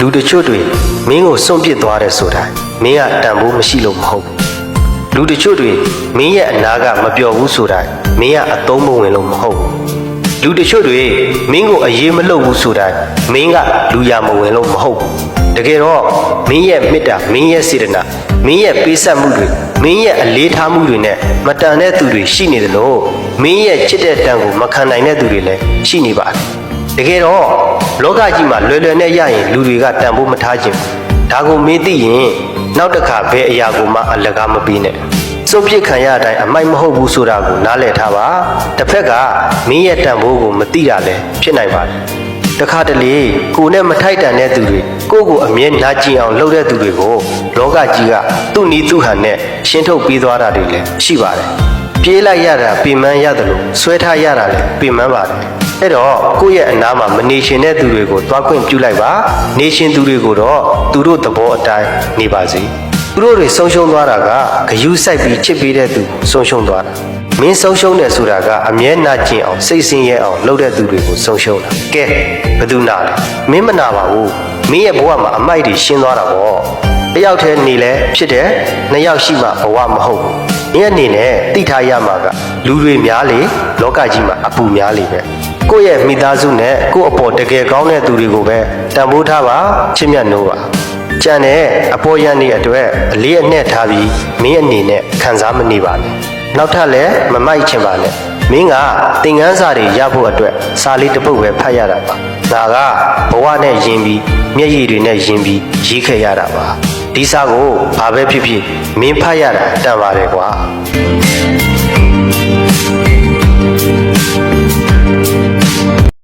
လူတချို့တွေမင်းကိုစွန့်ပစ်သွားတယ်ဆိုတာမင်းကတန်ဖိုးမရှိလို့မဟုတ်လူတချို့တွေမင်းရဲ့အနာကမပျော်ဘူးဆိုတာမင်းကအသုံးမဝင်လို့မဟုတ်လူတချို့တွေမင်းကိုအရေးမလုပ်ဘူးဆိုတာမင်းကလူရမဝင်လို့မဟုတ်တကယ်တော့မင်းရဲ့မေတ္တာမင်းရဲ့စေတနာမင်းရဲ့ပေးဆက်မှုတွေမင်းရဲ့အလေးထားမှုတွေနဲ့မတန်တဲ့သူတွေရှိနေတယ်လို့မင်းရဲ့ချစ်တဲ့တန်ကိုမခံနိုင်တဲ့သူတွေလည်းရှိနေပါတယ်တကယ်တော့လောကကြီးမှာလွယ်လွယ်နဲ့ရရင်လူတွေကတန်ဖိုးမထားခြင်းဒါကိုမင်းသိရင်နောက်တစ်ခါဘယ်အရာကိုမှအလကားမပေးနဲ့စွန့်ပစ်ခံရတဲ့အတိုင်းအမိုက်မဟုတ်ဘူးဆိုတာကိုနားလည်ထားပါတစ်ဖက်ကမင်းရဲ့တန်ဖိုးကိုမသိတာလည်းဖြစ်နိုင်ပါတယ်တခါတလေကိုနဲ့မထိုက်တန်တဲ့သူတွေကိုယ့်ကိုအမြဲနာကျင်အောင်လုပ်တဲ့သူတွေကိုလောကကြီးကသူ့နီးသူ့ဟန်နဲ့ရှင်းထုတ်ပေးသွားတာတွေလည်းရှိပါတယ်ပြေးလိုက်ရတာပင်ပန်းရတယ်လို့ဆွဲထားရတာလည်းပင်ပန်းပါတယ်အဲ့တော့ကိုယ့်ရဲ့အနားမှာမနေရှင်တဲ့သူတွေကိုသွားခွင့်ပြုလိုက်ပါနေရှင်သူတွေကိုတော့သူတို့သဘောအတိုင်းနေပါစေသူတို့တွေဆုံးရှုံးသွားတာကဂယုစိုက်ပြီးချစ်ပေးတဲ့သူဆုံးရှုံးသွားတာမင်းဆုံးရှုံးတယ်ဆိုတာကအမြဲနာကျင်အောင်စိတ်ဆင်းရဲအောင်လုပ်တဲ့သူတွေကိုဆုံးရှုံးတာကဲဘယ်သူနာလဲမင်းမနာပါဘူးမင်းရဲ့ဘဝမှာအမိုက်တွေရှင်းသွားတာပေါ့တယောက်တည်းနေလဲဖြစ်တယ်နှစ်ယောက်ရှိမှဘဝမဟုတ်ဘူးမင်းအနေနဲ့သိထားရမှာကလူတွေများလေလောကကြီးမှာအပူများလေပဲကိုယ့်ရဲ့မိသားစုနဲ့ကိုယ့်အပေါ်တကယ်ကောင်းတဲ့သူတွေကိုပဲတန်ဖိုးထားပါချစ်မြတ်နိုးပါကြံတဲ့အပေါ်ရန်တွေအတွက်အလေးအနက်ထားပြီးမင်းအနေနဲ့ခံစားမနေပါနဲ့နောက်ထပ်လည်းမမိုက်ချင်ပါနဲ့မင်းကသင်ခန်းစာတွေရဖို့အတွက်စာလေးတစ်ပုဒ်ပဲဖတ်ရတာပါဒါကဘဝနဲ့ယဉ်ပြီးမျက်ရည်တွေနဲ့ယဉ်ပြီးရေးခဲ့ရတာပါဒီစာကိုဘာပဲဖြစ်ဖြစ်မင်းဖတ်ရတာတန်ပါတယ်ကွာ